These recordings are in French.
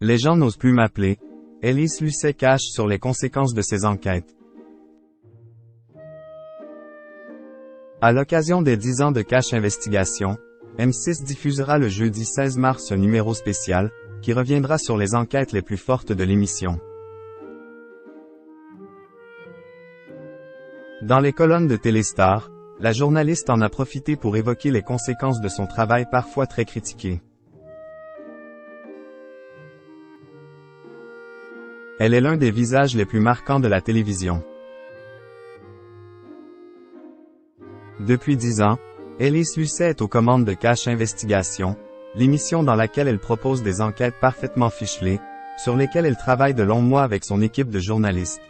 Les gens n'osent plus m'appeler. Élise Lucet cache sur les conséquences de ses enquêtes. À l'occasion des 10 ans de Cache Investigation, M6 diffusera le jeudi 16 mars un numéro spécial, qui reviendra sur les enquêtes les plus fortes de l'émission. Dans les colonnes de Téléstar, la journaliste en a profité pour évoquer les conséquences de son travail parfois très critiqué. Elle est l'un des visages les plus marquants de la télévision. Depuis 10 ans, Élise Lucet est aux commandes de Cache Investigation, l'émission dans laquelle elle propose des enquêtes parfaitement ficelées, sur lesquelles elle travaille de longs mois avec son équipe de journalistes.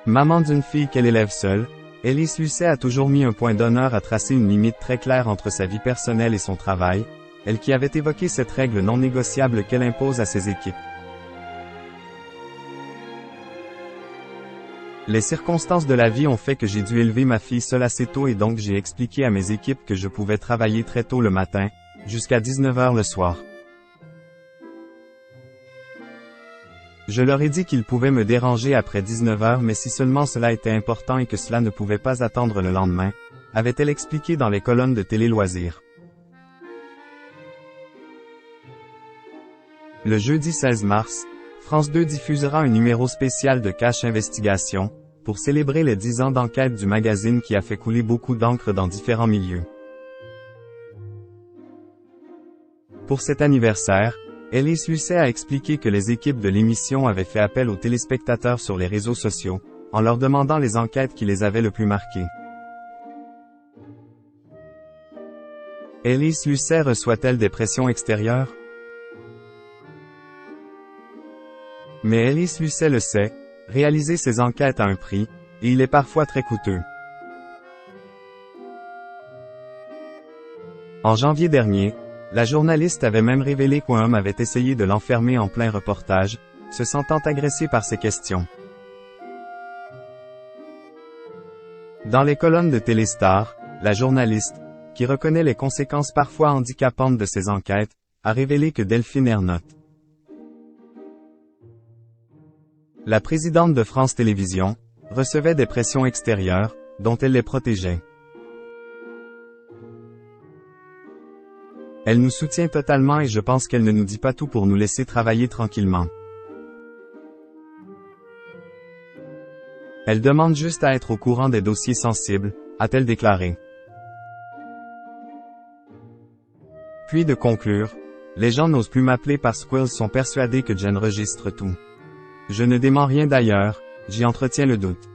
Maman d'une fille qu'elle élève seule, Élise Lucet a toujours mis un point d'honneur à tracer une limite très claire entre sa vie personnelle et son travail, elle qui avait évoqué cette règle non négociable qu'elle impose à ses équipes. Les circonstances de la vie ont fait que j'ai dû élever ma fille seule assez tôt et donc j'ai expliqué à mes équipes que je pouvais travailler très tôt le matin, jusqu'à 19h le soir. Je leur ai dit qu'ils pouvaient me déranger après 19h mais si seulement cela était important et que cela ne pouvait pas attendre le lendemain, avait-elle expliqué dans les colonnes de Télé Loisirs. Le jeudi 16 mars, France 2 diffusera un numéro spécial de Cache Investigation, pour célébrer les 10 ans d'enquête du magazine qui a fait couler beaucoup d'encre dans différents milieux. Pour cet anniversaire, Élise Lucet a expliqué que les équipes de l'émission avaient fait appel aux téléspectateurs sur les réseaux sociaux, en leur demandant les enquêtes qui les avaient le plus marquées. Élise Lucet reçoit-elle des pressions extérieures? Mais Élise Lucet le sait, réaliser ces enquêtes a un prix, et il est parfois très coûteux. En janvier dernier, la journaliste avait même révélé qu'un homme avait essayé de l'enfermer en plein reportage, se sentant agressé par ses questions. Dans les colonnes de Téléstar, la journaliste, qui reconnaît les conséquences parfois handicapantes de ces enquêtes, a révélé que Delphine Ernotte, la présidente de France Télévisions, recevait des pressions extérieures, dont elle les protégeait. Elle nous soutient totalement et je pense qu'elle ne nous dit pas tout pour nous laisser travailler tranquillement. Elle demande juste à être au courant des dossiers sensibles, a-t-elle déclaré. Puis de conclure, les gens n'osent plus m'appeler parce qu'ils sont persuadés que j'enregistre tout. Je ne dément rien d'ailleurs, j'y entretiens le doute.